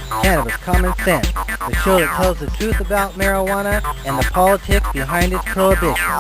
Cannabis Common Sense, the show that tells the truth about marijuana and the politics behind its prohibition.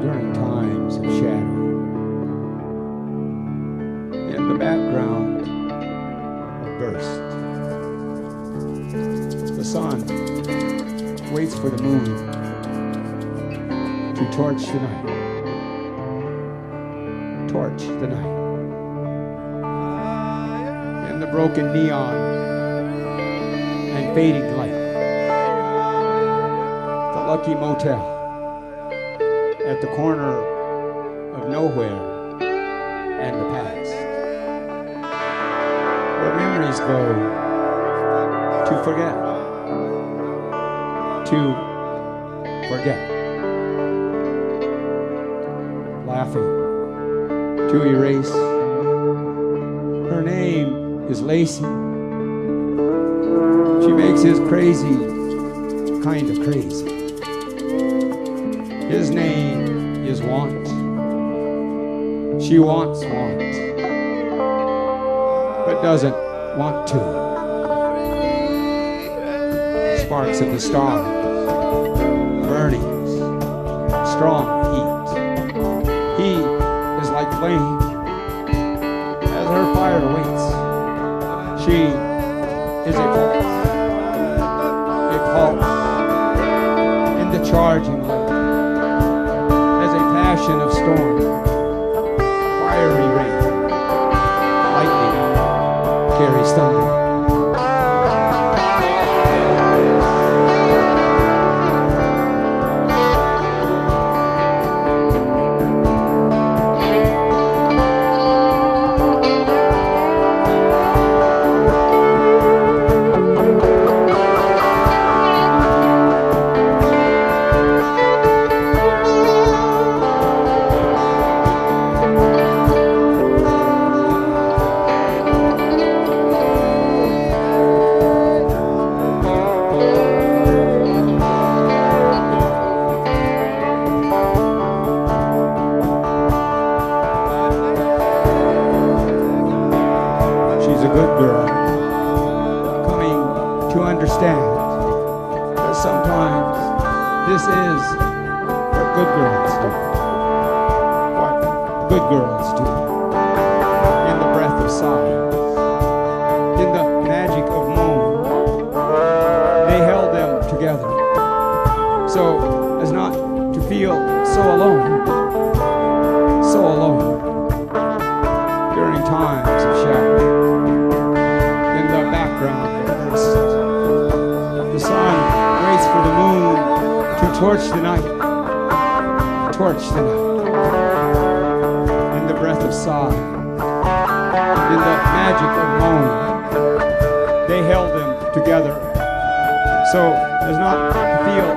During times of shadow, in the background of burst, the sun waits for the moon to torch the night. Torch the night. In the broken neon and fading light, the lucky motel at the corner of nowhere and the past, where memories go to forget, laughing to erase. Her name is Lacey. She makes his crazy kind of crazy. His name is Want. She wants want, but doesn't want to. Sparks of the stars, burning, strong heat. He is like flame as her fire awaits. She is a pulse in the charging light. Passion of storm, fiery rain, lightning carries thunder. She's a good girl, coming to understand that sometimes this is what good girls do. What good girls do. In the breath of silence, in the magic of moon, they held them together so as not to feel so alone, during times of shadow. The sun waits for the moon to torch the night, in the breath of sigh, in the magic of moan. They held them together so as not to feel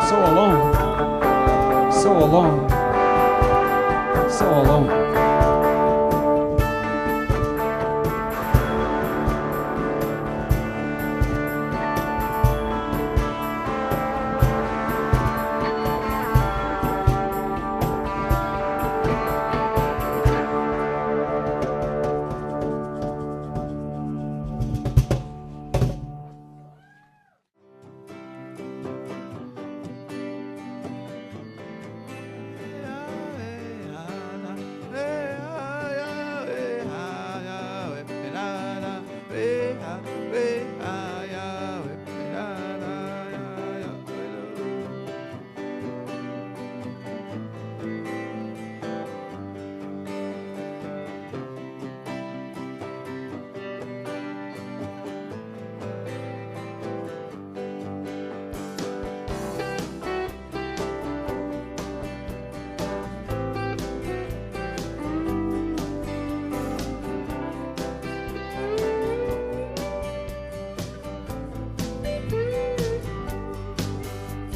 so alone.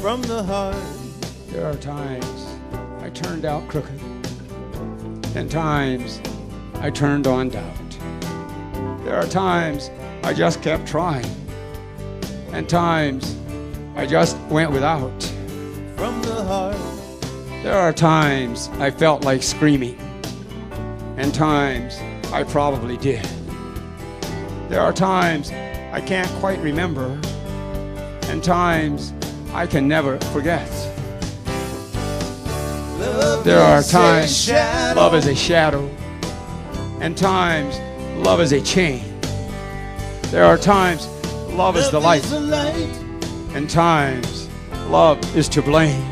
from the heart. There are times I turned out crooked, and times I turned on doubt. There are times I just kept trying, and times I just went without. From the heart. There are times I felt like screaming, and times I probably did. There are times I can't quite remember, and times I can never forget. There are times love is a shadow, and times love is a chain. There are times love is the light, and times love is to blame.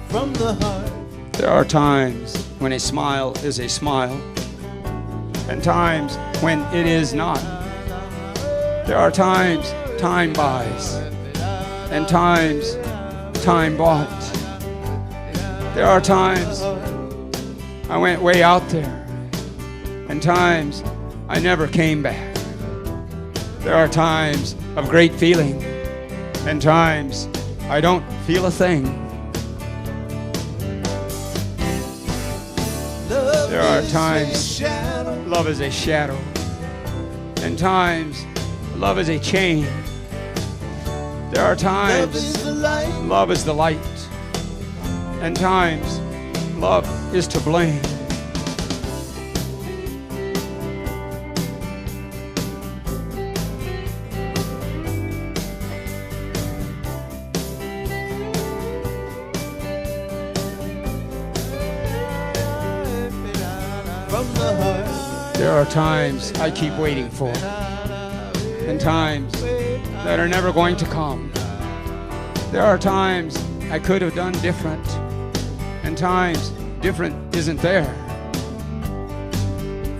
From the heart. There are times when a smile is a smile, and times when it is not. There are times time buys, and times time bought. There are times I went way out there, and times I never came back. There are times of great feeling, and times I don't feel a thing. There are times love is a shadow, and times love is a chain. There are times love is the light, and times love is to blame. There are times I keep waiting for, and times that are never going to come. There are times I could have done different, and times different isn't there.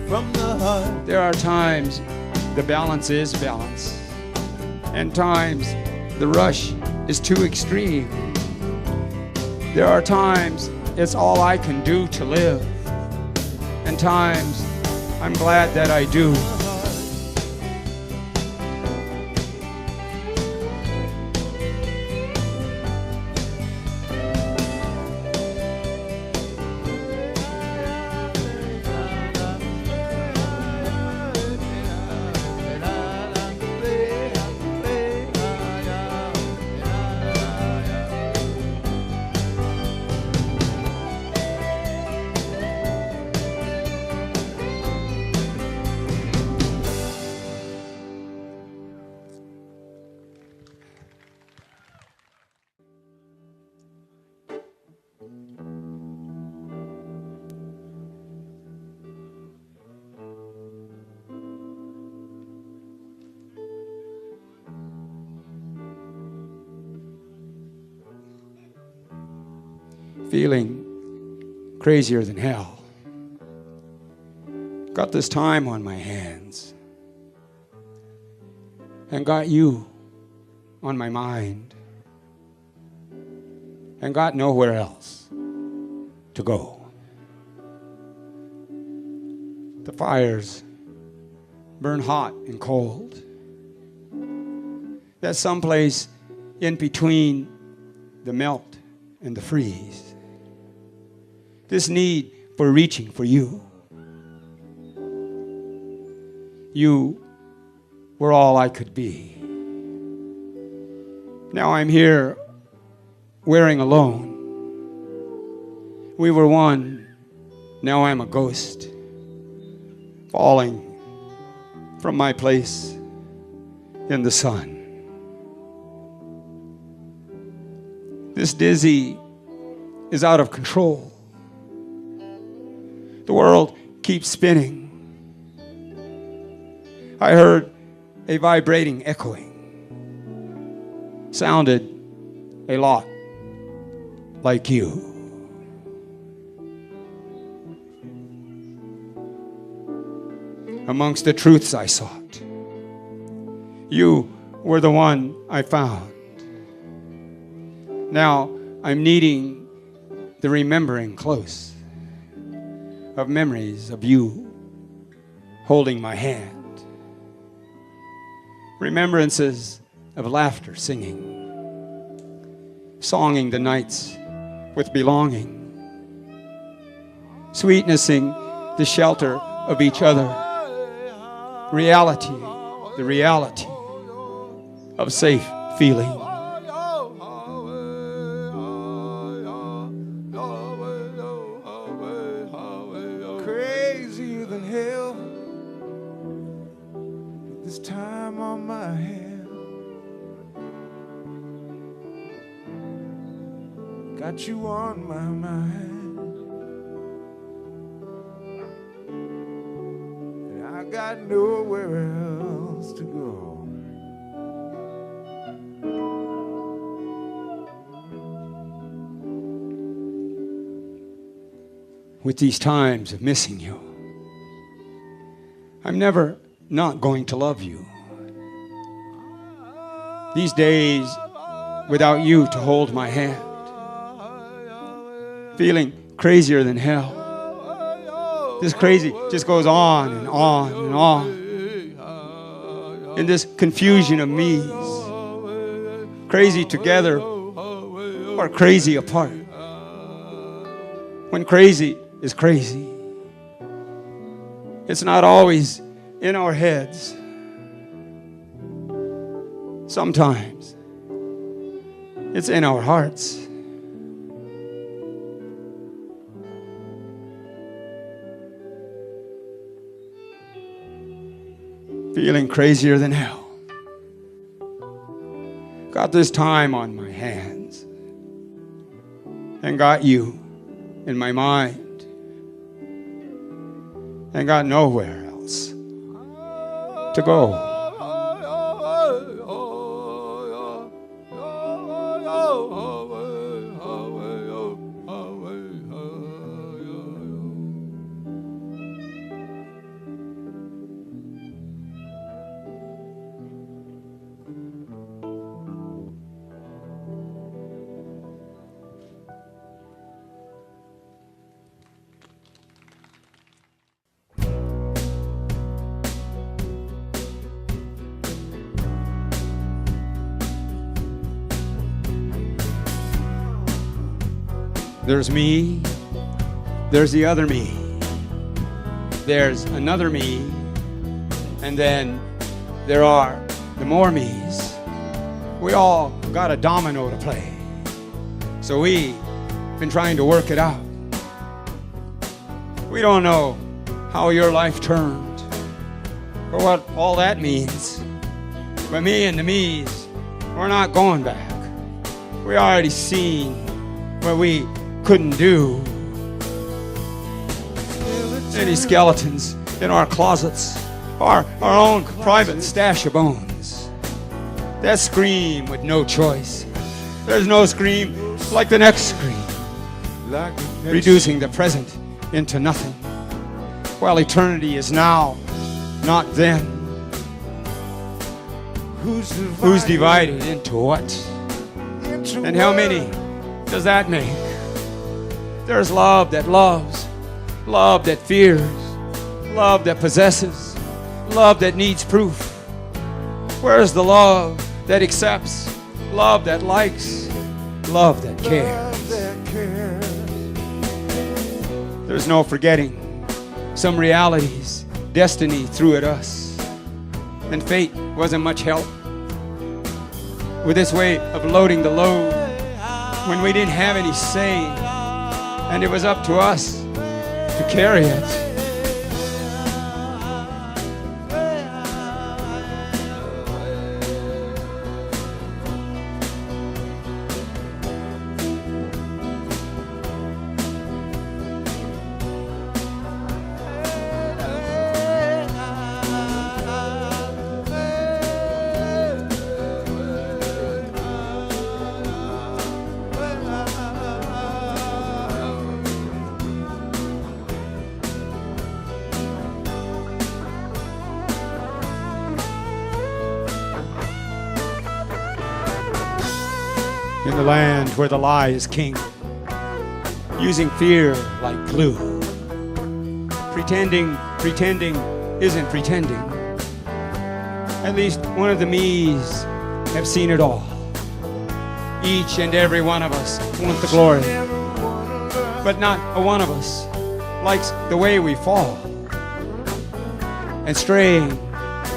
From the heart. There are times the balance is balance, and times the rush is too extreme. There are times it's all I can do to live, and times I'm glad that I do. Feeling crazier than hell. Got this time on my hands, and got you on my mind, and got nowhere else to go. The fires burn hot and cold. That's someplace in between the melt and the freeze. This need for reaching for you. You were all I could be. Now I'm here wearing alone. We were one, now I'm a ghost, falling from my place in the sun. This dizzy is out of control. The world keeps spinning. I heard a vibrating echoing. Sounded a lot like you. Amongst the truths I sought, you were the one I found. Now I'm needing the remembering close of memories of you holding my hand. Remembrances of laughter singing, songing the nights with belonging, sweetnessing the shelter of each other, reality, the reality of safe feeling. Crazier than hell, with this time on my hand. Got you on my mind, and I got nowhere else to go. With these times of missing you, I'm never not going to love you. These days without you to hold my hand, feeling crazier than hell. This crazy just goes on and on and on. In this confusion of me's, crazy together or crazy apart. When crazy is crazy, it's not always in our heads. Sometimes it's in our hearts. Feeling crazier than hell. Got this time on my hands and got you in my mind and got nowhere else to go. There's me, there's the other me, there's another me, and then there are the more me's. We all got a domino to play, so we've been trying to work it out. We don't know how your life turned or what all that means, but me and the me's, we're not going back. We already seen what we couldn't do. Any skeletons in our closets, our own private stash of bones. That scream with no choice. There's no scream like the next scream, reducing the present into nothing, while eternity is now, not then. Who's divided into what? And how many does that make? There's love that loves, love that fears, love that possesses, love that needs proof. Where's the love that accepts, love that likes, love that cares? There's no forgetting some realities destiny threw at us, and fate wasn't much help with its way of loading the load when we didn't have any say. And it was up to us to carry it. in the land where the lie is king, using fear like glue. Pretending isn't pretending. At least one of the me's have seen it all. Each and every one of us want the glory, but not a one of us likes the way we fall. And straying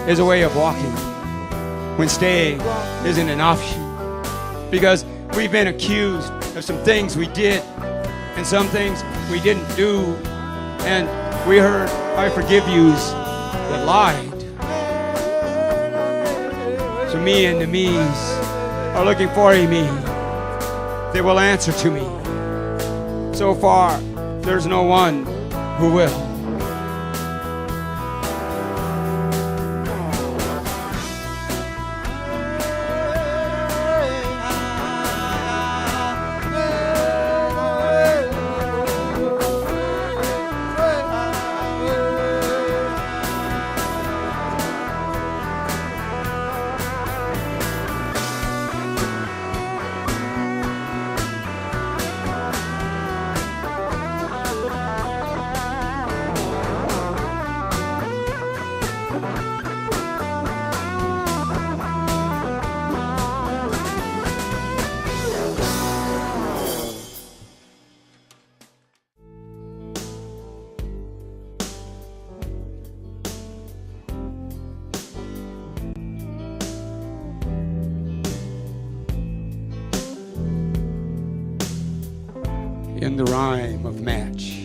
is a way of walking, when staying isn't an option. Because we've been accused of some things we did and some things we didn't do. And we heard I forgive yous that lied. So me and the me's are looking for a me. They will answer to me. So far, there's no one who will. In the rhyme of match,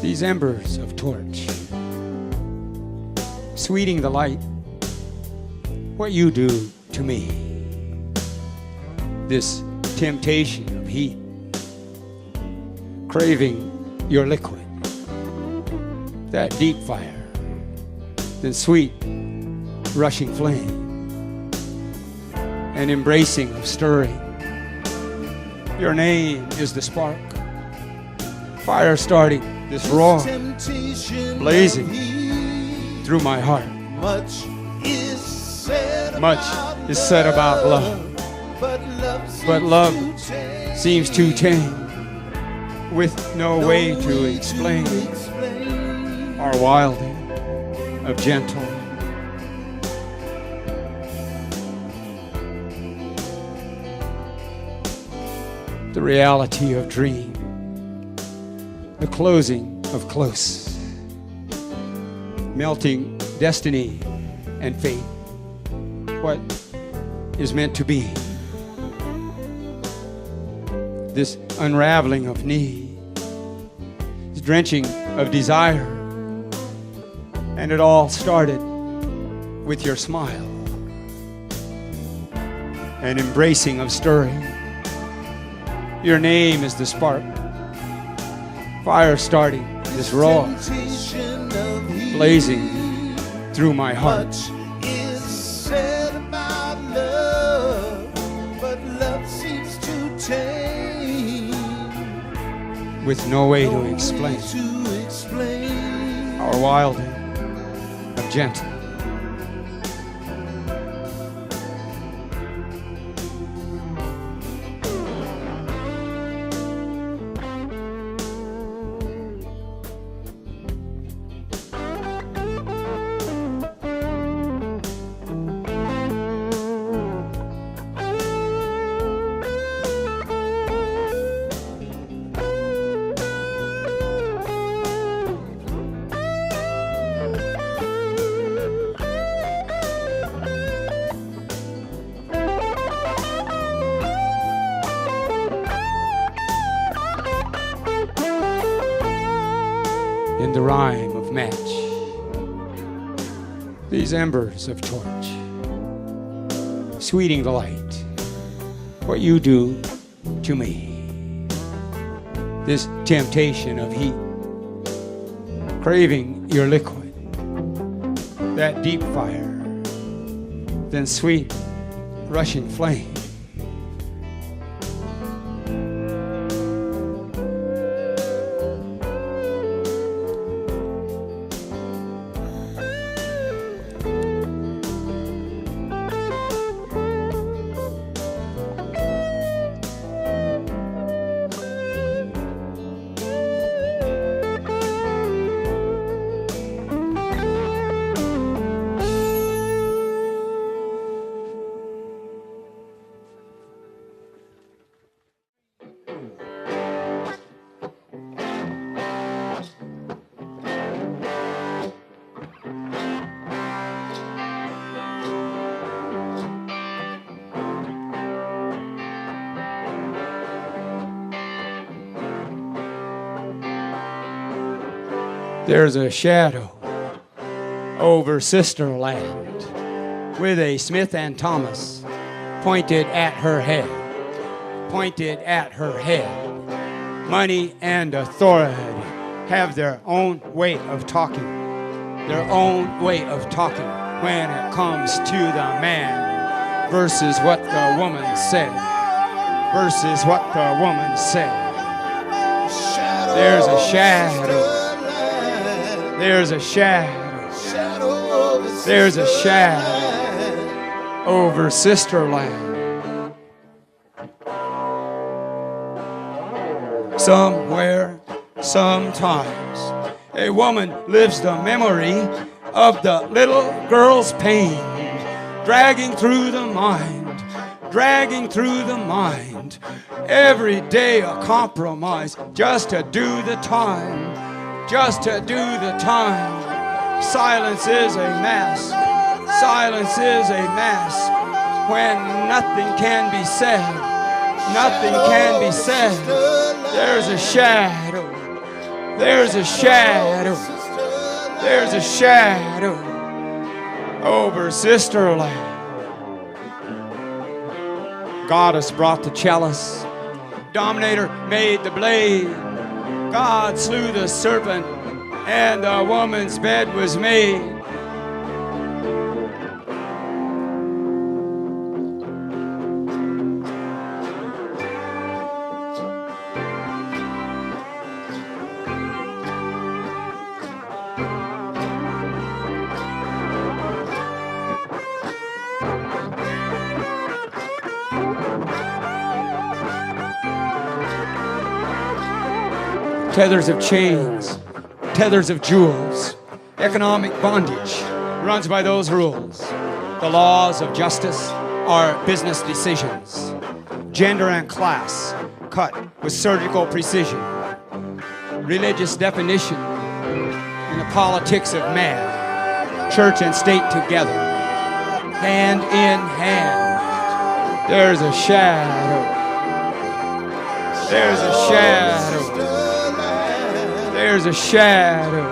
these embers of torch, sweeting the light, what you do to me, this temptation of heat, craving your liquid, that deep fire, then sweet rushing flame, an embracing of stirring. Your name is the spark, fire starting this roar, blazing through my heart. Much is said about love, but love seems too tame, with no way to explain our wilding of gentle. The reality of dream, the closing of close, melting destiny and fate, what is meant to be, this unraveling of need, this drenching of desire, and it all started with your smile, an embracing of stirring. Your name is the spark, fire starting this roar, blazing through my heart. Much is said about love, but love seems to tame, with no way to explain our wilding of gentle. In the rhyme of match, these embers of torch, sweeting the light, what you do to me, this temptation of heat, craving your liquid, that deep fire, then sweet rushing flame. There's a shadow over Sisterland with a Smith and Thomas pointed at her head. Pointed at her head. Money and authority have their own way of talking. Their own way of talking when it comes to the man versus what the woman said. Versus what the woman said. There's a shadow. There's a shadow. There's a shadow over Sisterland. Somewhere, sometimes, a woman lives the memory of the little girl's pain, dragging through the mind, dragging through the mind. Every day a compromise just to do the time, just to do the time. Silence is a mask, silence is a mask. When nothing can be said, nothing can be said. There's a shadow, there's a shadow, there's a shadow over Sisterland. Goddess brought the chalice, Dominator made the blade. God slew the serpent, and the woman's bed was made. Tethers of chains, tethers of jewels, economic bondage runs by those rules. The laws of justice are business decisions. Gender and class cut with surgical precision. Religious definition in the politics of man. Church and state together, hand in hand. There's a shadow. There's a shadow. There's a shadow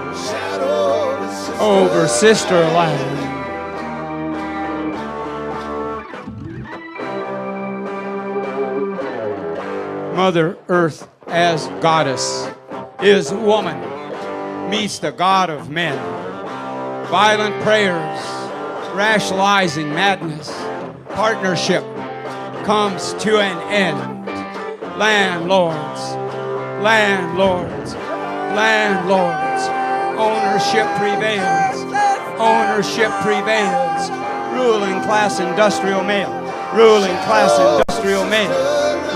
over Sisterland. Mother Earth as goddess is woman meets the God of men. Violent prayers, rationalizing madness, partnership comes to an end. Landlords, landlords, landlords, ownership prevails, ownership prevails, ruling class industrial male, ruling class industrial male,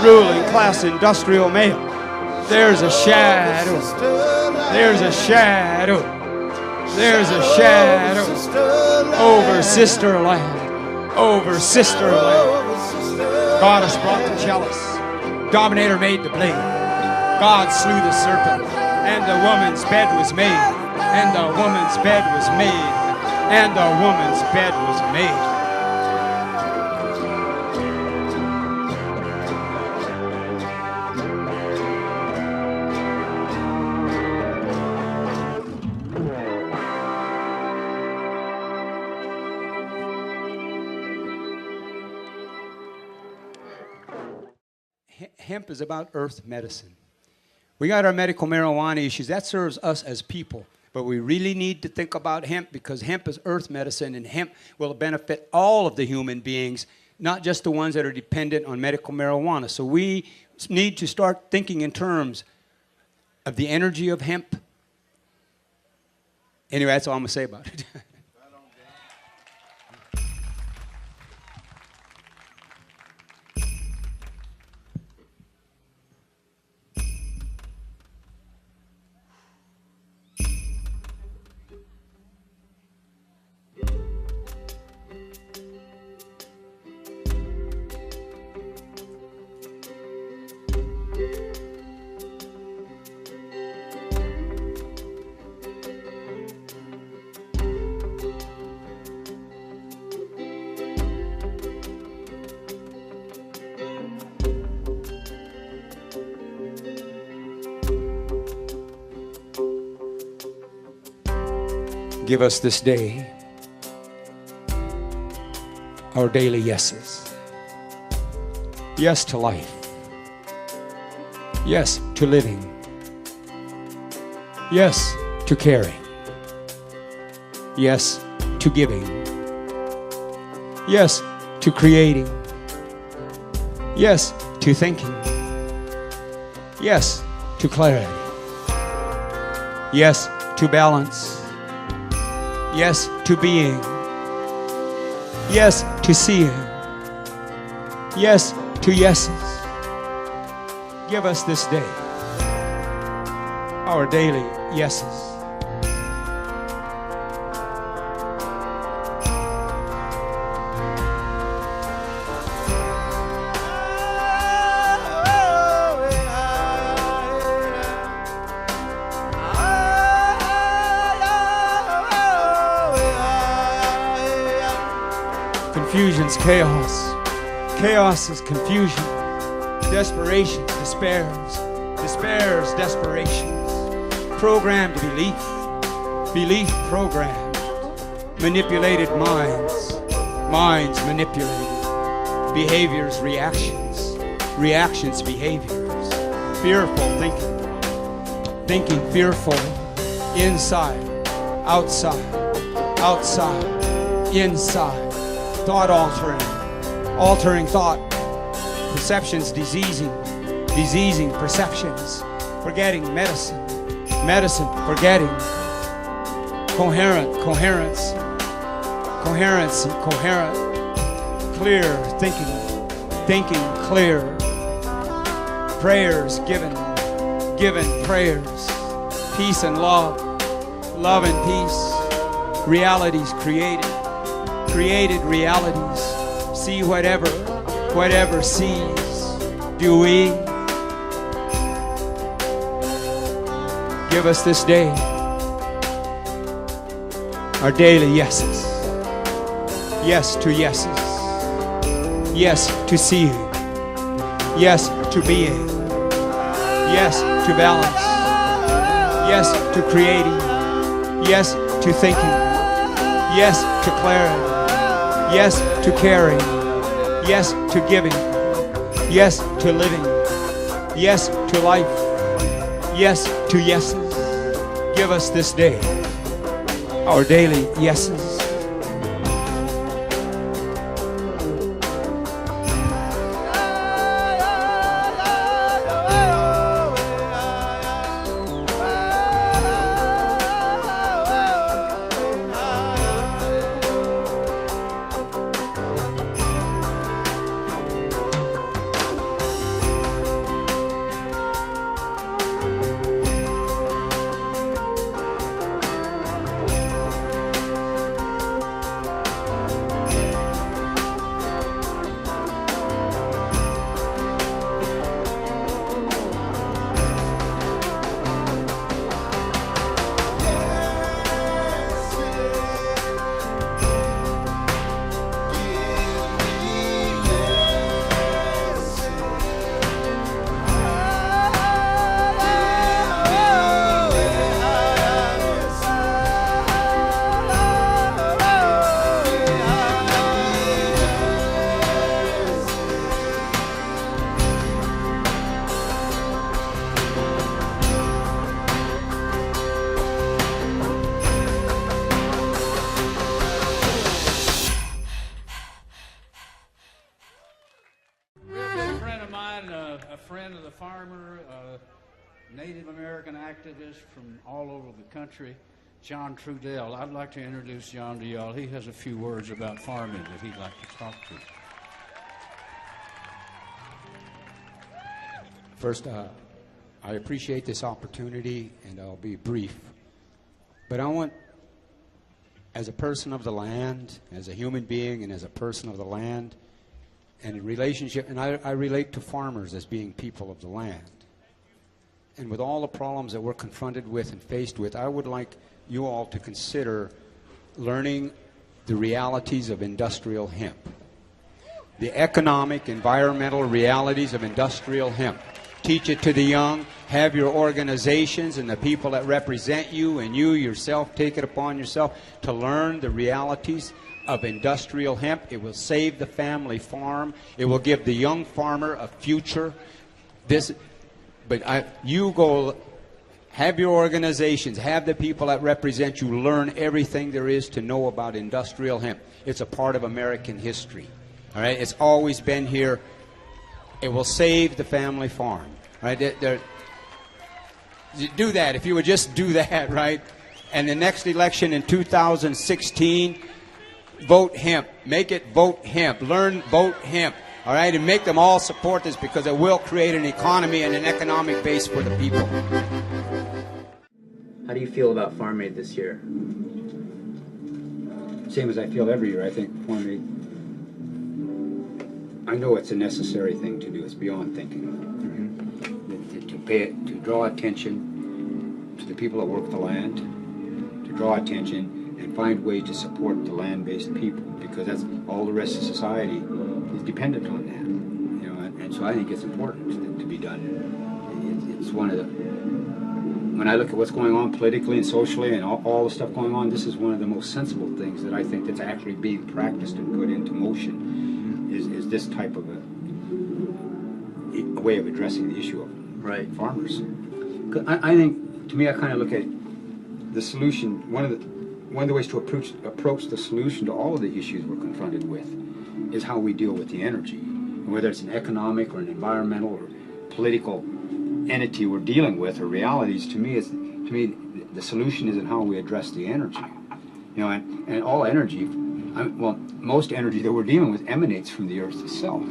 ruling class industrial male. There's a shadow, there's a shadow, there's a shadow over Sisterland, over Sisterland. Goddess brought the chalice, Dominator made the blade, God slew the serpent, and the woman's bed was made, and the woman's bed was made, and the woman's bed was made. Hemp is about earth medicine. We got our medical marijuana issues. That serves us as people. But we really need to think about hemp because hemp is earth medicine, and hemp will benefit all of the human beings, not just the ones that are dependent on medical marijuana. So we need to start thinking in terms of the energy of hemp. Anyway, that's all I'm going to say about it. Give us this day our daily yeses. Yes to life. Yes to living. Yes to caring. Yes to giving. Yes to creating. Yes to thinking. Yes to clarity. Yes to balance. Yes to being. Yes to seeing. Yes to yeses. Give us this day our daily yeses. Confusion's chaos. Chaos is confusion. Desperation's despairs. Despairs, desperations. Programmed belief. Belief programmed. Manipulated minds. Minds manipulated. Behaviors, reactions. Reactions, behaviors. Fearful thinking. Thinking fearful. Inside. Outside. Outside. Inside. Thought altering. Altering thought. Perceptions diseasing. Diseasing perceptions. Forgetting medicine. Medicine forgetting. Coherent. Coherence. Coherency. Coherent. Clear thinking. Thinking clear. Prayers given. Given prayers. Peace and love. Love and peace. Realities created. Created realities. See whatever sees. Doing. Give us this day our daily yeses. Yes to yeses. Yes to seeing. Yes to being. Yes to balance. Yes to creating. Yes to thinking. Yes to clarity. Yes to caring. Yes to giving. Yes to living. Yes to life. Yes to yeses. Give us this day our daily yeses. Native American activist from all over the country, John Trudell. I'd like to introduce John to y'all. He has a few words about farming that he'd like to talk to. First, I appreciate this opportunity, and I'll be brief. But I want, as a person of the land, as a human being and as a person of the land, and in relationship, and I relate to farmers as being people of the land. And with all the problems that we're confronted with and faced with, I would like you all to consider learning the realities of industrial hemp. The economic, environmental realities of industrial hemp. teach it to the young. Have your organizations and the people that represent you and you yourself take it upon yourself to learn the realities of industrial hemp. It will save the family farm. It will give the young farmer a future. You go, have your organizations, have the people that represent you learn everything there is to know about industrial hemp. It's a part of American history. All right, it's always been here. It will save the family farm. All right, do that. If you would just do that, right? And the next election in 2016, vote hemp. Make it vote hemp. Learn vote hemp. All right, and make them all support this because it will create an economy and an economic base for the people. How do you feel about Farm Aid this year? Same as I feel every year. I think Farm Aid, I know it's a necessary thing to do. It's beyond thinking. To draw attention to the people that work the land, to draw attention and find ways to support the land-based people, because that's all the rest of society is dependent on that. You know, and so I think it's important to be done. It's one of the, when I look at what's going on politically and socially and all the stuff going on, this is one of the most sensible things that I think that's actually being practiced and put into motion is this type of a way of addressing the issue of farmers. I think, to me, I kind of look at the solution. One of the ways to approach the solution to all of the issues we're confronted with is how we deal with the energy, and whether it's an economic or an environmental or political entity we're dealing with or realities. To me, the solution is in how we address the energy. You know, and all energy, most energy that we're dealing with emanates from the earth itself.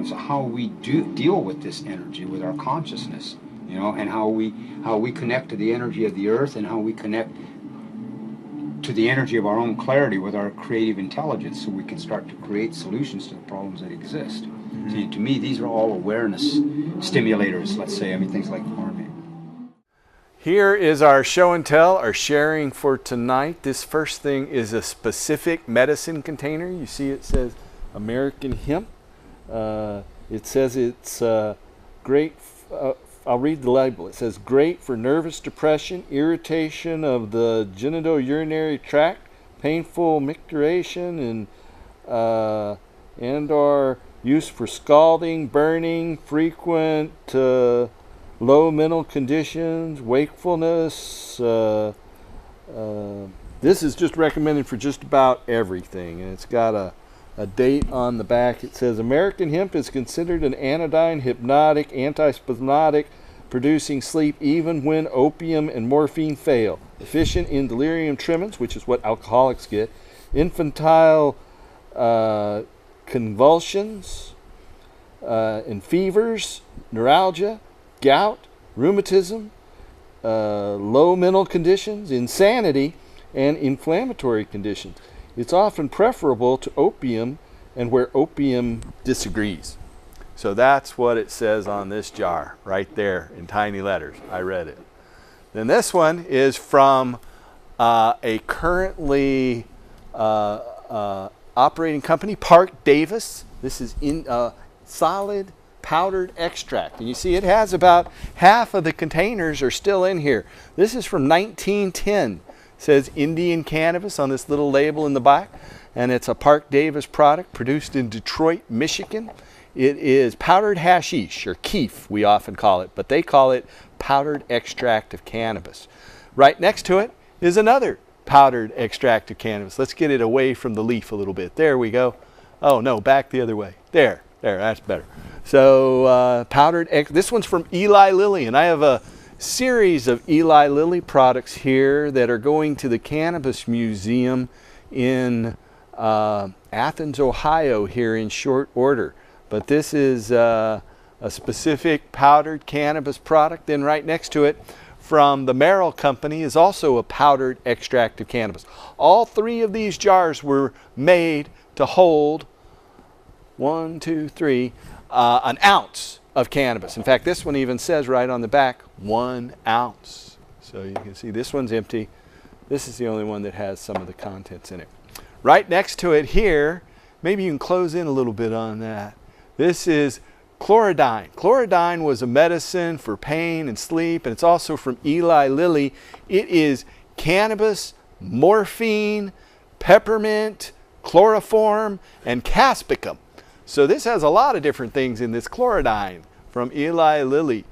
So how we deal with this energy, with our consciousness, you know, and how we connect to the energy of the earth, and how we connect to the energy of our own clarity with our creative intelligence, so we can start to create solutions to the problems that exist. See, to me, these are all awareness stimulators. Let's say, things like farming. Here is our show and tell, our sharing for tonight. This first thing is a specific medicine container. You see, it says American Hemp. It says it's great. I'll read the label. It says great for nervous depression, irritation of the genitourinary tract, painful micturition, and or use for scalding, burning, frequent low mental conditions, wakefulness. This is just recommended for just about everything, and it's got a date on the back. It says American Hemp is considered an anodyne, hypnotic, antispasmodic, producing sleep even when opium and morphine fail. Efficient in delirium tremens, which is what alcoholics get, infantile convulsions, and fevers, neuralgia, gout, rheumatism, low mental conditions, insanity, and inflammatory conditions. It's often preferable to opium and where opium disagrees. So that's what it says on this jar right there in tiny letters. I read it. Then this one is from a currently operating company, Park Davis. This is in solid powdered extract. And you see it has about half of the containers are still in here. This is from 1910. It says Indian Cannabis on this little label in the back, and it's a Park Davis product produced in Detroit, Michigan. It is powdered hashish, or keef we often call it, but they call it powdered extract of cannabis. Right next to it is another powdered extract of cannabis. Let's get it away from the leaf a little bit. There we go. Oh no, back the other way. There, that's better. So this one's from Eli Lilly, and I have a series of Eli Lilly products here that are going to the Cannabis Museum in Athens, Ohio here in short order. But this is a specific powdered cannabis product. Then right next to it from the Merrill Company is also a powdered extract of cannabis. All three of these jars were made to hold 1, 2, 3, an ounce of cannabis. In fact, this one even says right on the back, 1 ounce. So you can see this one's empty. This is the only one that has some of the contents in it. Right next to it here, maybe you can close in a little bit on that. This is Chlorodyne. Chlorodyne was a medicine for pain and sleep, and it's also from Eli Lilly. It is cannabis, morphine, peppermint, chloroform, and caspicum. So this has a lot of different things in this Chlorodyne from Eli Lilly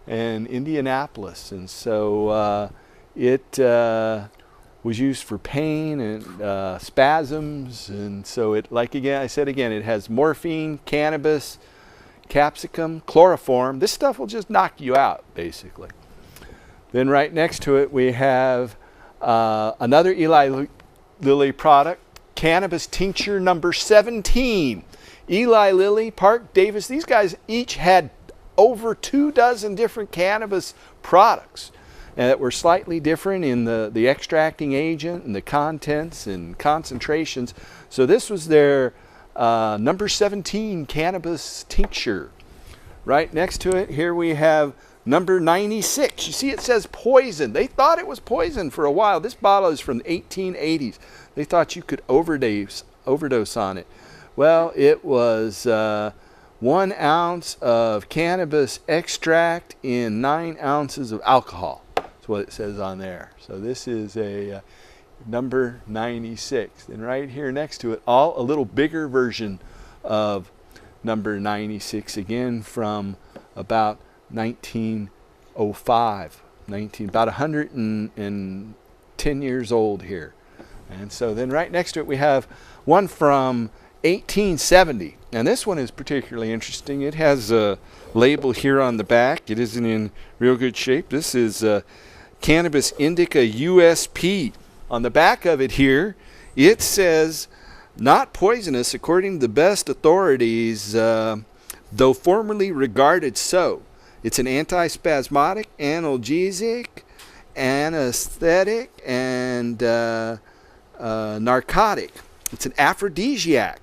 in Indianapolis. And so it was used for pain and spasms. And so it, like again, I said again, it has morphine, cannabis, capsicum, chloroform. This stuff will just knock you out, basically. Then right next to it, we have another Eli Lilly product, cannabis tincture number 17. Eli Lilly, Park Davis, these guys each had over 24 different cannabis products that were slightly different in the extracting agent and the contents and concentrations. So this was their number 17 cannabis tincture. Right next to it, here we have number 96. You see it says poison. They thought it was poison for a while. This bottle is from the 1880s. They thought you could overdose on it. Well, it was 1 ounce of cannabis extract in 9 ounces of alcohol. That's what it says on there. So this is a number 96. And right here next to it, a little bigger version of number 96, again from about 1905, about 110 years old here. And so then right next to it we have one from 1870. And this one is particularly interesting. It has a label here on the back. It isn't in real good shape. This is Cannabis Indica USP. On the back of it here, it says, not poisonous according to the best authorities, though formerly regarded so. It's an antispasmodic, analgesic, anesthetic, and narcotic. It's an aphrodisiac,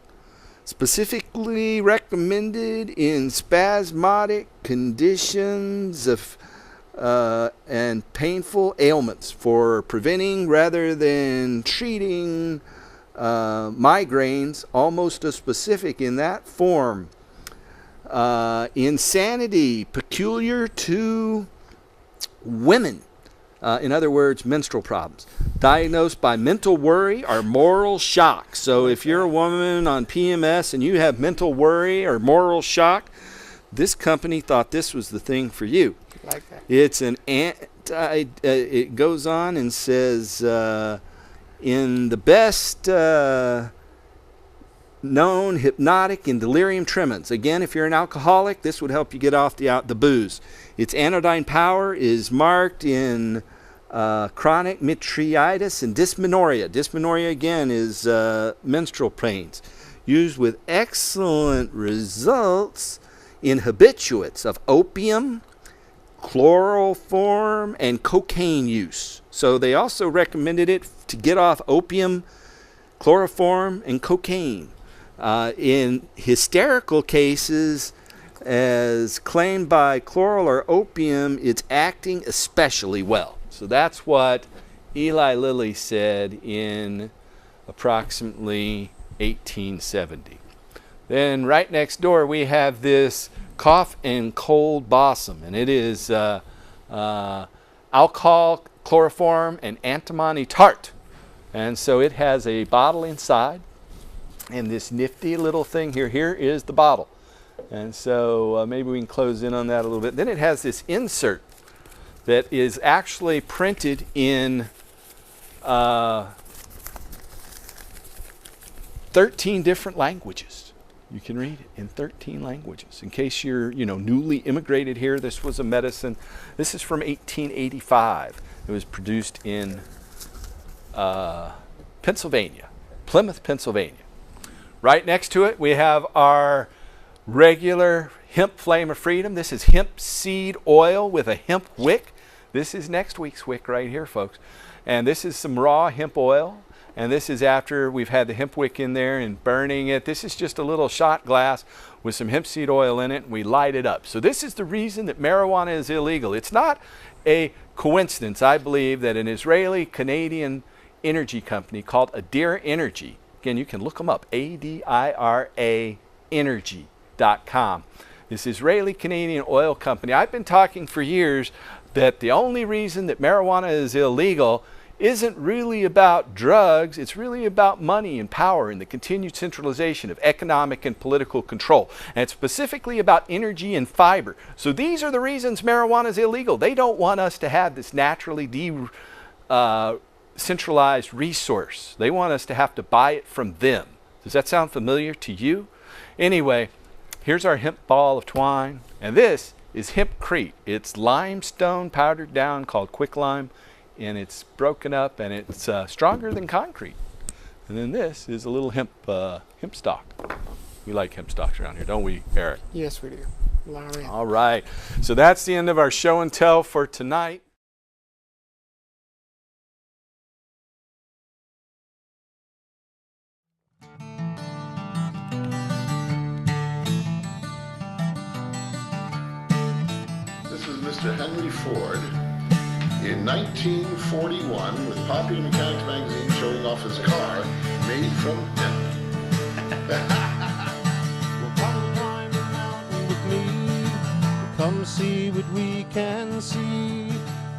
specifically recommended in spasmodic conditions of and painful ailments for preventing rather than treating migraines, almost a specific in that form. Insanity peculiar to women. In other words, menstrual problems. Diagnosed by mental worry or moral shock. So if you're a woman on PMS and you have mental worry or moral shock, this company thought this was the thing for you. Like that. It's an it goes on and says, in the best known hypnotic and delirium tremens. Again, if you're an alcoholic, this would help you get off the booze. Its anodyne power is marked in chronic metriitis and dysmenorrhea. Dysmenorrhea, again, is menstrual pains. Used with excellent results in habituates of opium, chloroform, and cocaine use. So they also recommended it to get off opium, chloroform, and cocaine. In hysterical cases, as claimed by chloral or opium, it's acting especially well. So that's what Eli Lilly said in approximately 1870. Then right next door we have this cough and cold balsam, and it is alcohol, chloroform, and antimony tart. And so it has a bottle inside, and this nifty little thing here. Here is the bottle. And so maybe we can close in on that a little bit. Then it has this insert that is actually printed in 13 different languages. You can read it in 13 languages. In case you're, newly immigrated here, this was a medicine. This is from 1885. It was produced in Pennsylvania, Plymouth, Pennsylvania. Right next to it, we have our regular hemp flame of freedom. This is hemp seed oil with a hemp wick. This is next week's wick right here, folks. And this is some raw hemp oil. And this is after we've had the hemp wick in there and burning it. This is just a little shot glass with some hemp seed oil in it, and we light it up. So this is the reason that marijuana is illegal. It's not a coincidence, I believe, that an Israeli-Canadian energy company called Adira Energy, again, you can look them up, ADIRA Energy.com. this Israeli-Canadian oil company. I've been talking for years that the only reason that marijuana is illegal isn't really about drugs, it's really about money and power and the continued centralization of economic and political control. And it's specifically about energy and fiber. So these are the reasons marijuana is illegal. They don't want us to have this naturally centralized resource. They want us to have to buy it from them. Does that sound familiar to you? Anyway, here's our hemp ball of twine, and this is hempcrete. It's limestone powdered down called quicklime, and it's broken up and it's stronger than concrete. And then this is a little hemp stalk. We like hemp stalks around here, don't we, Eric? Yes, we do. Larry. All right, so that's the end of our show and tell for tonight. This is Mr. Henry Ford in 1941 with Popular Mechanics magazine showing off his car made from hemp. Well, come climb the mountain with me. Come see what we can see.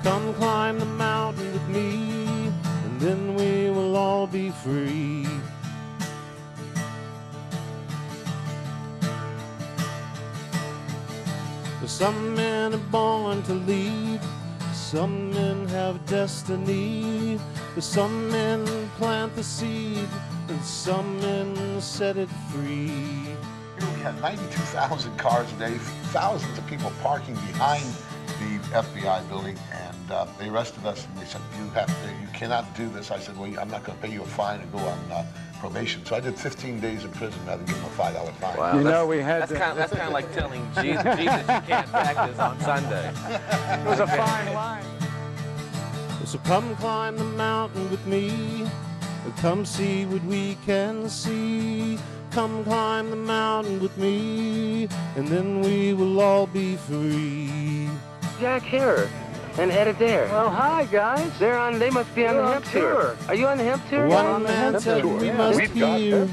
Come climb the mountain with me, and then we will all be free. Some men are born to lead, some men have destiny. Some men plant the seed, and some men set it free. Here we had 92,000 cars a day, thousands of people parking behind the FBI building, and they arrested us and they said, you cannot do this. I said, well, I'm not going to pay you a fine and go on probation. So I did 15 days in prison rather than give them a $5 fine. Wow, You know, we had that's kind of like telling Jesus you can't practice on Sunday. it was a fine line. So come climb the mountain with me. Come see what we can see. Come climb the mountain with me, and then we will all be free. Jack here and Ed there. Well, hi, guys. They must be on the hemp tour. Are you on the hemp tour? One man said we must We've got hear.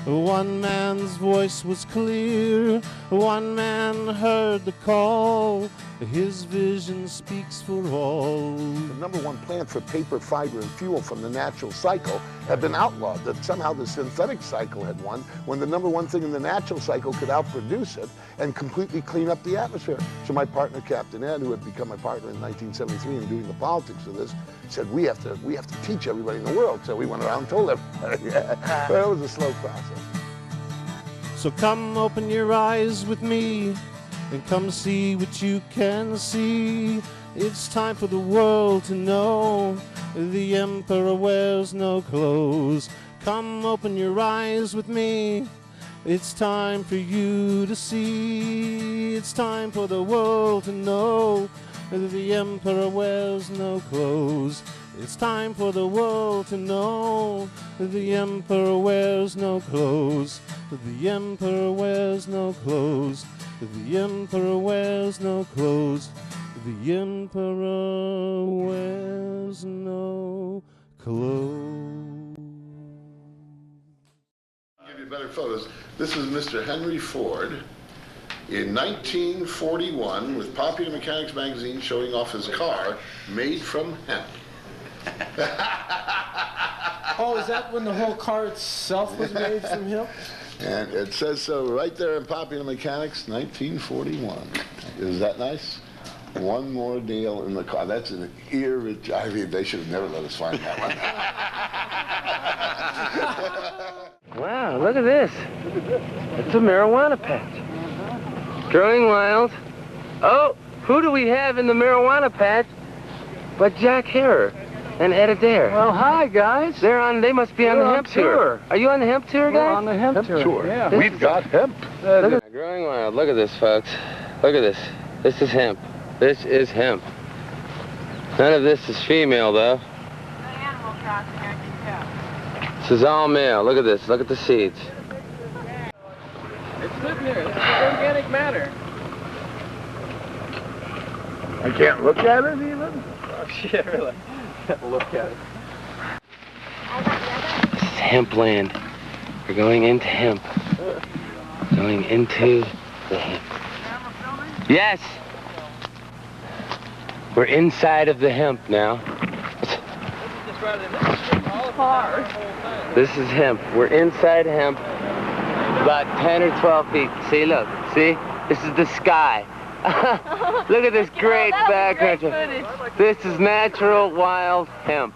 One man's voice was clear. One man heard the call. His vision speaks for all. The number one plant for paper, fiber, and fuel from the natural cycle had been outlawed, that somehow the synthetic cycle had won, when the number one thing in the natural cycle could outproduce it and completely clean up the atmosphere. So my partner, Captain Ed, who had become my partner in 1973 and doing the politics of this, said, we have to teach everybody in the world. So we went around and told everybody. But it was a slow process. So come open your eyes with me and come see what you can see. It's time for the world to know the emperor wears no clothes. Come open your eyes with me. It's time for you to see. It's time for the world to know the emperor wears no clothes. It's time for the world to know the emperor wears no clothes. The emperor wears no clothes. The emperor wears no clothes. The emperor wears no clothes. I'll give you better photos. This is Mr. Henry Ford in 1941 with Popular Mechanics magazine showing off his car made from hemp. Oh, is that when the whole car itself was made from hemp? And it says so right there in Popular Mechanics, 1941. Is that nice? One more nail in the car. That's an I mean, they should have never let us find that one. Wow, look at this. It's a marijuana patch. Growing wild. Oh, who do we have in the marijuana patch but Jack Herer and Ed Adair? Well, hi, guys. They must be on the hemp tour. Are you on the hemp tour, guys? We're on the hemp tour. Yeah. We've got hemp. Growing wild. Look at this, folks. Look at this. This is hemp. This is hemp. None of this is female, though. This is all male. Look at this. Look at the seeds. It's living there. This is organic matter. I can't look at it even? Yeah, really. Look at it. This is hemp land. We're going into hemp. Going into the hemp. Yes. We're inside of the hemp now. This is hemp. We're inside hemp, about 10 or 12 feet. See, look, see? This is the sky. Look at this great background. This is natural wild hemp.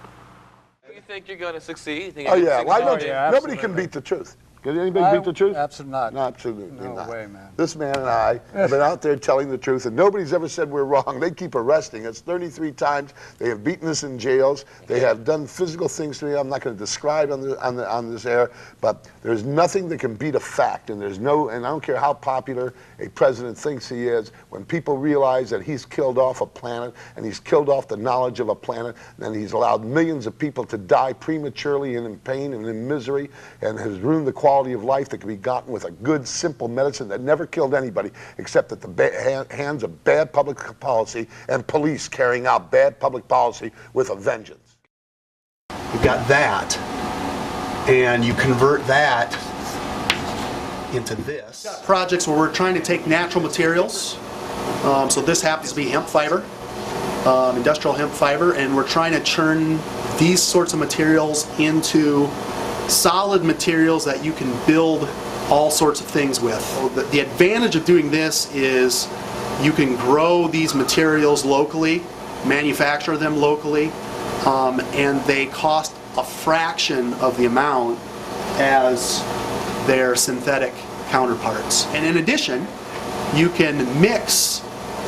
Do you think you're going to succeed? Oh yeah, why don't you? Nobody can beat the truth. Can anybody beat the truth? Absolutely not. No, absolutely No not. way, man. This man and I have been out there telling the truth, and nobody's ever said we're wrong. They keep arresting us 33 times. They have beaten us in jails. They have done physical things to me. I'm not going to describe on this air, but there's nothing that can beat a fact. And there's no, and I don't care how popular a president thinks he is. When people realize that he's killed off a planet and he's killed off the knowledge of a planet, then he's allowed millions of people to die prematurely and in pain and in misery, and has ruined the quality of life that can be gotten with a good, simple medicine that never killed anybody, except at the hands of bad public policy and police carrying out bad public policy with a vengeance. You've got that, and you convert that into this. Projects where we're trying to take natural materials. So this happens to be hemp fiber, industrial hemp fiber, and we're trying to churn these sorts of materials into solid materials that you can build all sorts of things with. So the advantage of doing this is you can grow these materials locally, manufacture them locally, and they cost a fraction of the amount as their synthetic counterparts. And in addition, you can mix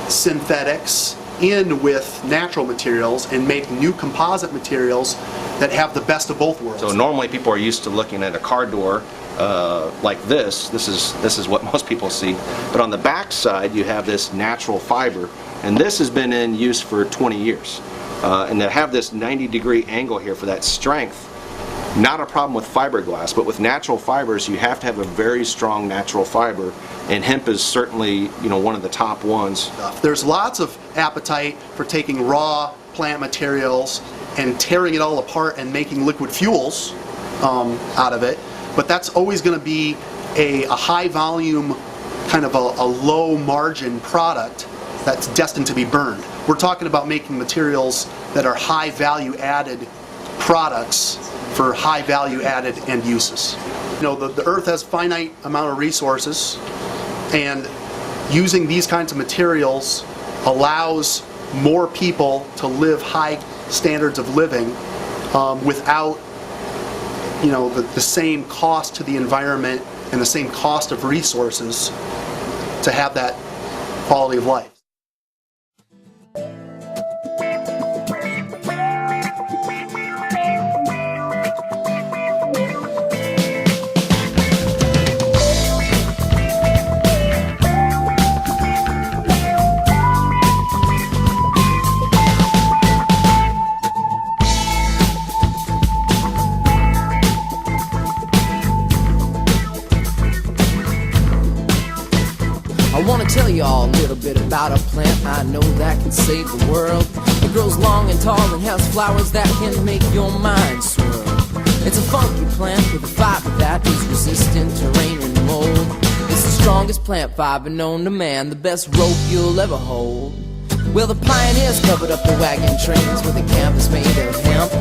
synthetics in with natural materials and make new composite materials that have the best of both worlds. So normally people are used to looking at a car door like this. This is what most people see. But on the back side, you have this natural fiber, and this has been in use for 20 years. And to have this 90-degree angle here for that strength, not a problem with fiberglass, but with natural fibers, you have to have a very strong natural fiber, and hemp is certainly, one of the top ones. There's lots of appetite for taking raw plant materials and tearing it all apart and making liquid fuels out of it, but that's always going to be a high volume, kind of a low margin product that's destined to be burned. We're talking about making materials that are high value added products for high value added end uses. The earth has finite amount of resources, and using these kinds of materials allows more people to live high standards of living without the same cost to the environment and the same cost of resources to have that quality of life. I want to tell you all a little bit about a plant I know that can save the world. It grows long and tall and has flowers that can make your mind swirl. It's a funky plant with a fiber that is resistant to rain and mold. It's the strongest plant fiber known to man, the best rope you'll ever hold. Well, the pioneers covered up the wagon trains with a canvas made of hemp.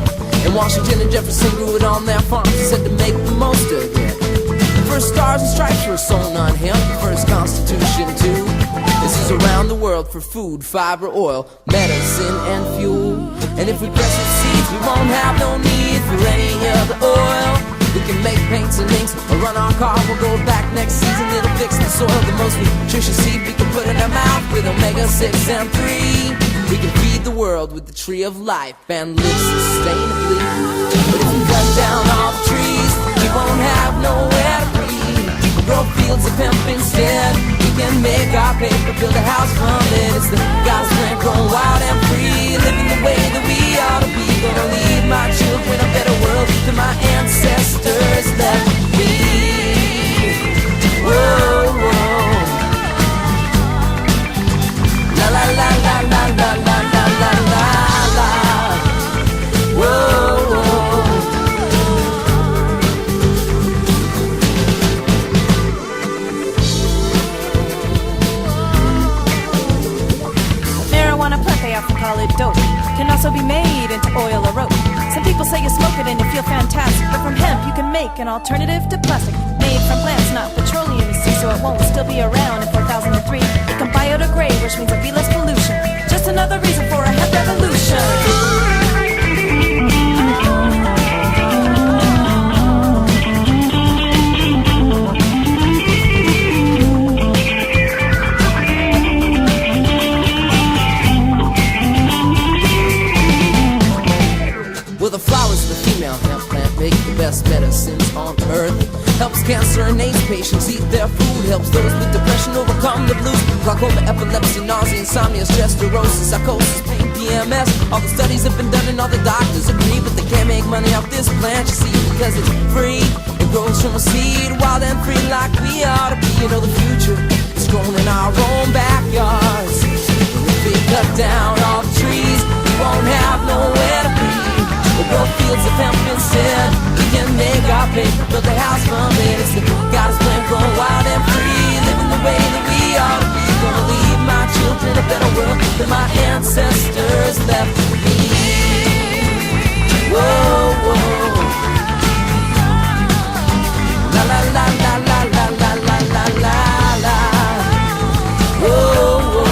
And Washington and Jefferson grew it on their farms and said to make the most of it. The first stars and stripes were sewn on hemp, the first Constitution too. This is around the world for food, fiber, oil, medicine, and fuel. And if we press its seeds, we won't have no need for any other oil. We can make paints and inks, or run our car, we'll go back next season. It'll fix the soil, the most nutritious seed we can put in our mouth with omega-6 and 3. We can feed the world with the tree of life and live sustainably. But if we cut down all the trees, we won't have nowhere to breathe. We'll grow fields of hemp instead. We can make our paper, build a house from it. It's the God's plant grown wild and free, living the way that we ought to be. Gonna leave my children a better world than my ancestors left me. Whoa, whoa. La la la la la la la la la la. Whoa, whoa. say you smoke it and you feel fantastic, but from hemp you can make an alternative to plastic. Made from plants, not petroleum, you see, so it won't still be around in 4003. It can biodegrade, which means there'll be less pollution. Just another reason for a hemp revolution. Well, the flowers of the female hemp plant make the best medicines on earth. Helps cancer and AIDS patients eat their food. Helps those with depression overcome the blues. Glaucoma, epilepsy, nausea, insomnia, stress, neurosis, psychosis, pain, PMS. All the studies have been done and all the doctors agree, but they can't make money off this plant, you see, because it's free. It grows from a seed, wild and free like we ought to be. You know the future is grown in our own backyards. If we cut down all the trees, we won't have nowhere to be. We'll grow fields of hemp instead. We can make our paper, build a house from it. It's the God's plan, growing wild and free, living the way that we ought to be. Gonna leave my children a better world than my ancestors left me. Whoa, whoa. La la la la la la la la la la la. Whoa, whoa.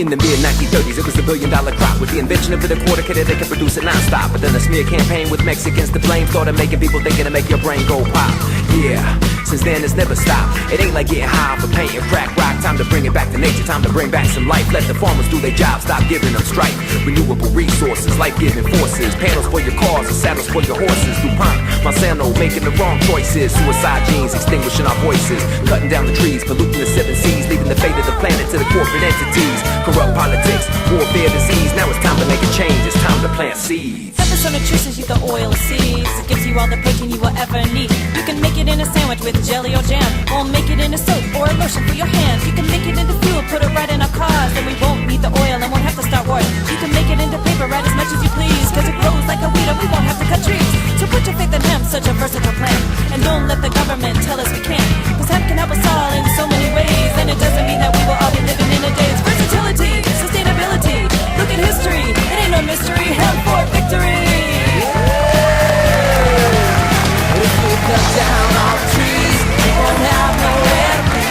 In the mid-1930s, it was the billion-dollar crop. With the invention of the quarter kid, they could produce it non-stop. But then a smear campaign with Mexicans to blame started making people thinking to make your brain go pop. Yeah, since then it's never stopped. It ain't like getting high for paint and crack rock. Time to bring it back to nature, time to bring back some life. Let the farmers do their job, stop giving them strife. Renewable resources, life-giving forces. Panels for your cars and saddles for your horses. DuPont, Monsanto, making the wrong choices. Suicide genes, extinguishing our voices. Cutting down the trees, polluting the 7 seas. Leaving the fate of the planet to the corporate entities. Corrupt politics, warfare, disease. Now it's time to make a change, it's time to plant seeds. Focus on nutrition, eat the oil seeds. It gives you all the protein you will ever need. You can make it in a sandwich with jelly or jam, or make it in a soap or a lotion for your hands. You can make it into fuel, put it right in our cars, then we won't need the oil and won't have to start wars. You can make it into paper, write as much as you please, cause it grows like a weed and we won't have to cut trees. So put your faith in hemp, such a versatile plant, and don't let the government tell us we can't, cause hemp can help us all in so many ways, and it doesn't mean that we will all be living in a day. It's versatility, sustainability, look at history, it ain't no mystery, hemp for victory. If we cut down all the trees, we won't have nowhere to be.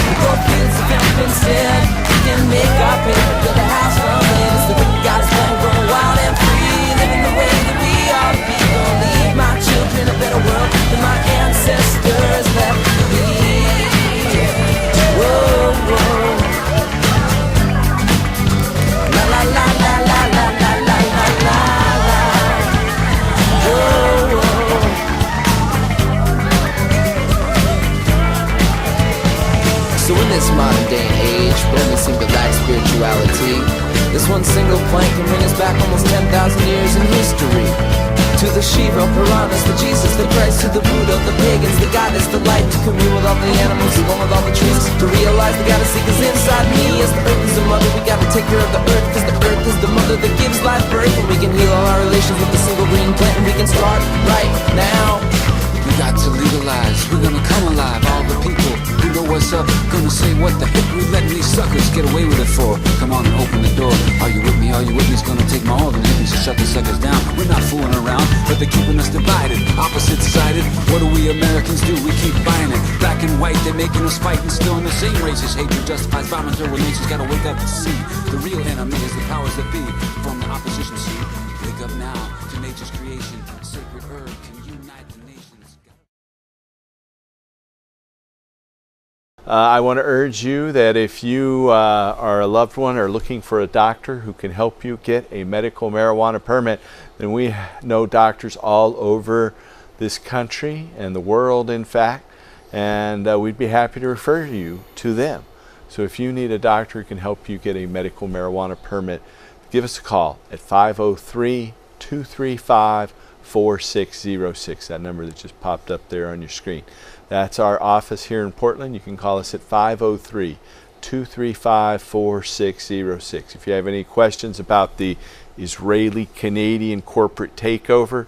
We grow fields of hemp instead. We can make our paper, build a house from it. It's the God's plan, growing wild and free, living the way that we ought to be. Gonna leave my children a better world than my ancestors left me. Whoa, whoa. La la la la la la la la la la la. Whoa, whoa. So in this modern day and age, when we seem to lack spirituality, this one single plant can bring us back almost 10,000 years in history. To the Shiva, Piranhas, the Jesus, the Christ, to the Buddha, the pagans, the goddess, the light, to commune with all the animals, to one with all the trees, to realize the gotta seek is inside me. As the earth is the mother, we gotta take care of the earth, cause the earth is the mother that gives life birth. And we can heal all our relations with a single green plant, and we can start right now. We got to legalize, we're gonna come alive. All the people who know what's up, gonna say what the heck we letting these suckers get away with it for. Come on and open the door. Are you with me? Are you with me? It's gonna take more than hippies to shut these suckers down. We're not fooling around, but they're keeping us divided, opposite sided. What do we Americans do? We keep buying it. Black and white, they're making us fight and still in the same races. Hatred justifies violence, or nations gotta wake up to see the real enemy is the powers that be. From the opposition scene, wake up now to nature's creation. Sacred herb can unite the nations. I want to urge you that if you are a loved one or looking for a doctor who can help you get a medical marijuana permit, then we know doctors all over this country and the world, in fact, and we'd be happy to refer you to them. So if you need a doctor who can help you get a medical marijuana permit, give us a call at 503-235-4606, that number that just popped up there on your screen. That's our office here in Portland. You can call us at 503-235-4606. If you have any questions about the Israeli-Canadian corporate takeover,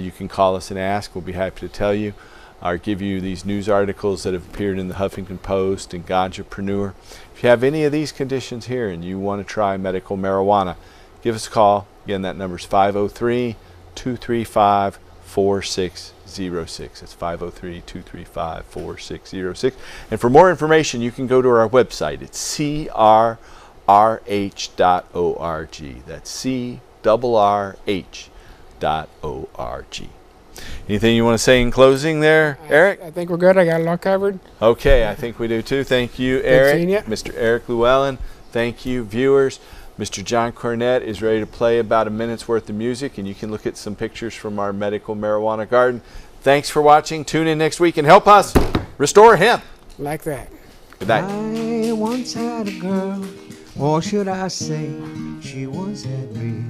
you can call us and ask. We'll be happy to tell you or give you these news articles that have appeared in the Huffington Post and Ganjapreneur. If you have any of these conditions here and you want to try medical marijuana, give us a call. Again, that number is 503-235-4606. That's 503-235-4606. And for more information, you can go to our website. It's crrh.org. That's crrh.org. Anything you want to say in closing there, Eric? I think we're good. I got it all covered. Okay, I think we do too. Thank you, Eric. Mr. Eric Llewellyn. Thank you, viewers. Mr. John Cornett is ready to play about a minute's worth of music, and you can look at some pictures from our medical marijuana garden. Thanks for watching. Tune in next week and help us restore hemp. Like that. Good night. I once had a girl, or should I say, she once had me.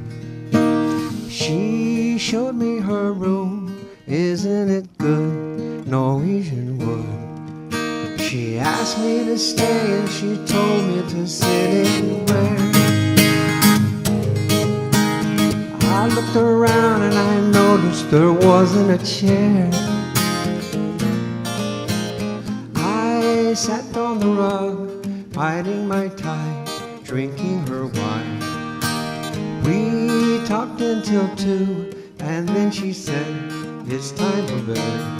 She showed me her room. Isn't it good, Norwegian wood? She asked me to stay and she told me to sit anywhere. I looked around and I noticed there wasn't a chair. I sat on the rug, biting my tie, drinking her wine. We talked until 2, and then she said, it's time for bed.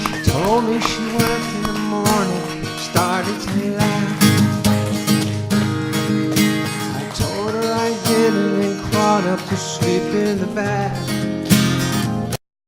She told me she worked in the morning, started to laugh. I told her I didn't and crawled up to sleep in the bath.